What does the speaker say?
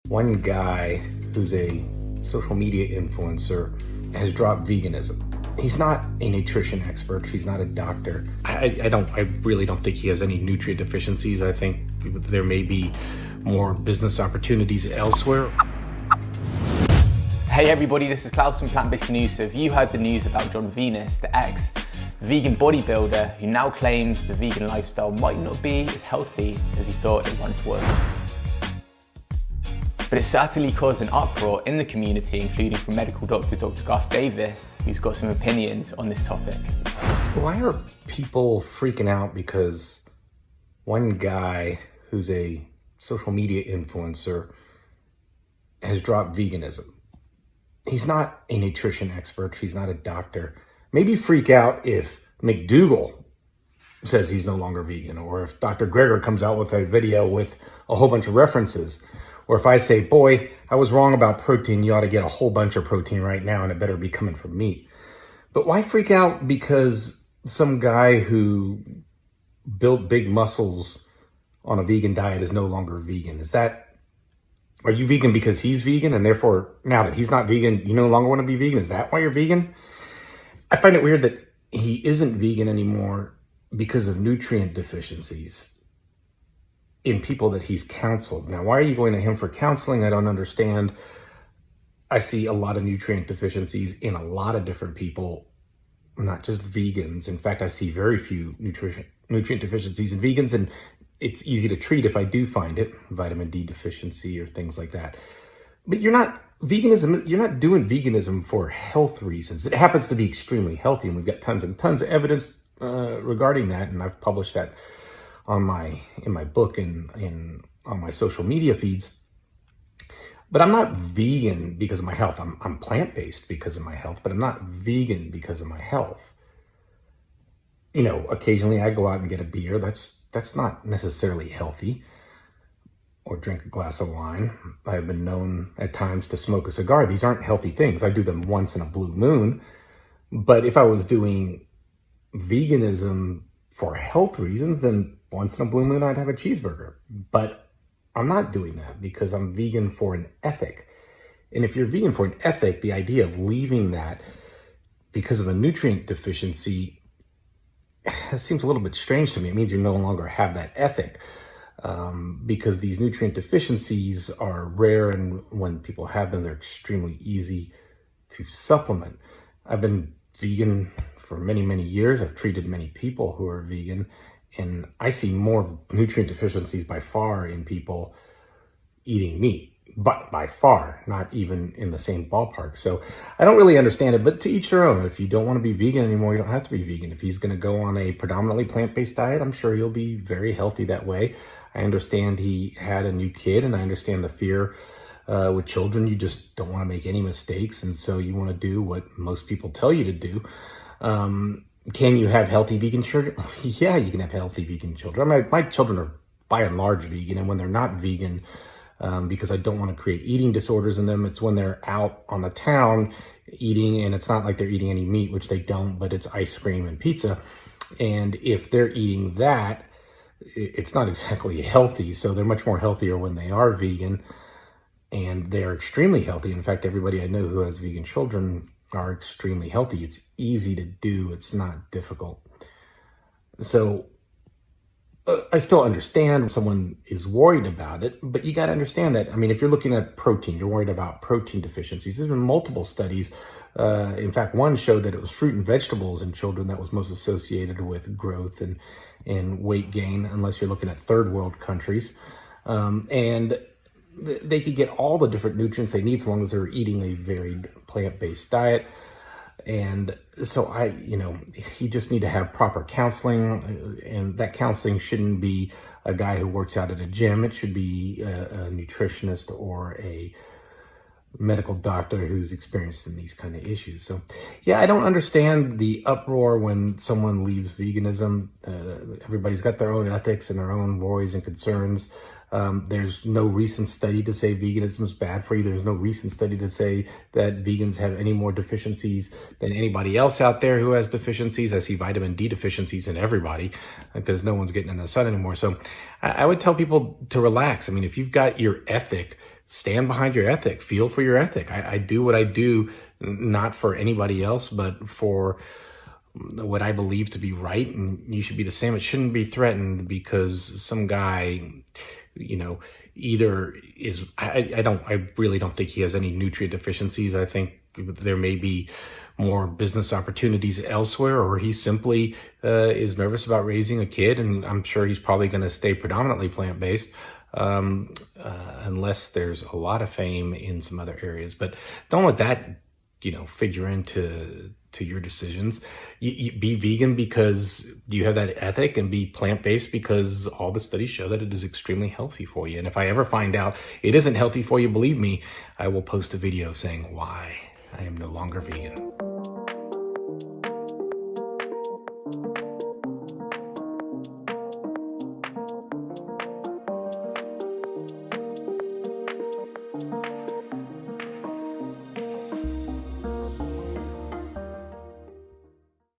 One guy who's a social media influencer has dropped veganism. He's not a nutrition expert. He's not a doctor. I really don't think he has any nutrient deficiencies. I think there may be more business opportunities elsewhere. Hey everybody, this is Klaus from Plant-Based News. So have you heard the news about John Venus, the ex-vegan bodybuilder who now claims the vegan lifestyle might not be as healthy as he thought it once was? But it certainly caused an uproar in the community, including from medical doctor Dr. Garth Davis, who's got some opinions on this topic. Why are people freaking out because one guy who's a social media influencer has dropped veganism? He's not a nutrition expert. He's not a doctor. Maybe freak out if McDougal says he's no longer vegan, or if Dr. Greger comes out with a video with a whole bunch of references. Or if I say, boy, I was wrong about protein, you ought to get a whole bunch of protein right now and it better be coming from meat. But why freak out because some guy who built big muscles on a vegan diet is no longer vegan? Are you vegan because he's vegan and therefore now that he's not vegan, you no longer want to be vegan? Is that why you're vegan? I find it weird that he isn't vegan anymore because of nutrient deficiencies in people that he's counseled. Now, why are you going to him for counseling? I don't understand. I see a lot of nutrient deficiencies in a lot of different people, not just vegans. In fact, I see very few nutrient deficiencies in vegans, and it's easy to treat if I do find it, vitamin D deficiency or things like that. But you're not doing veganism for health reasons. It happens to be extremely healthy, and we've got tons and tons of evidence regarding that, and I've published that in my book and on my social media feeds. But I'm not vegan because of my health. I'm plant-based because of my health, but I'm not vegan because of my health. You know, occasionally I go out and get a beer. That's not necessarily healthy. Or drink a glass of wine. I've been known at times to smoke a cigar. These aren't healthy things. I do them once in a blue moon. But if I was doing veganism for health reasons, then once in a blue moon, I'd have a cheeseburger. But I'm not doing that because I'm vegan for an ethic. And if you're vegan for an ethic, the idea of leaving that because of a nutrient deficiency seems a little bit strange to me. It means you no longer have that ethic because these nutrient deficiencies are rare, and when people have them, they're extremely easy to supplement. I've been vegan for many, many years. I've treated many people who are vegan, and I see more nutrient deficiencies by far in people eating meat, but by far, not even in the same ballpark. So I don't really understand it, but to each their own. If you don't want to be vegan anymore, you don't have to be vegan. If he's going to go on a predominantly plant-based diet, I'm sure he'll be very healthy that way. I understand he had a new kid, and I understand the fear with children. You just don't want to make any mistakes, and so you want to do what most people tell you to do. Can you have healthy vegan children? Yeah, you can have healthy vegan children. My children are by and large vegan, and when they're not vegan, because I don't want to create eating disorders in them, it's when they're out on the town eating, and it's not like they're eating any meat, which they don't, but it's ice cream and pizza. And if they're eating that, it's not exactly healthy. So they're much more healthier when they are vegan, and they're extremely healthy. In fact, everybody I know who has vegan children are extremely healthy. It's easy to do. It's not difficult. So I still understand someone is worried about it, but you got to understand that. I mean, if you're looking at protein, you're worried about protein deficiencies. There's been multiple studies. In fact, one showed that it was fruit and vegetables in children that was most associated with growth and weight gain, unless you're looking at third world countries. And they could get all the different nutrients they need so long as they're eating a varied plant-based diet. And so you just need to have proper counseling, and that counseling shouldn't be a guy who works out at a gym. It should be a nutritionist or a medical doctor who's experienced in these kind of issues. So yeah, I don't understand the uproar when someone leaves veganism. Everybody's got their own ethics and their own worries and concerns. There's no recent study to say veganism is bad for you. There's no recent study to say that vegans have any more deficiencies than anybody else out there who has deficiencies. I see vitamin D deficiencies in everybody because no one's getting in the sun anymore. So I would tell people to relax. I mean, if you've got your ethic stand behind your ethic, feel for your ethic. I do what I do, not for anybody else, but for what I believe to be right. And you should be the same. It shouldn't be threatened because some guy, either is, I really don't think he has any nutrient deficiencies. I think there may be more business opportunities elsewhere, or he simply is nervous about raising a kid, and I'm sure he's probably going to stay predominantly plant-based unless there's a lot of fame in some other areas. But don't let that, figure into your decisions. You be vegan because you have that ethic, and be plant-based because all the studies show that it is extremely healthy for you. And if I ever find out it isn't healthy for you, believe me, I will post a video saying why I am no longer vegan.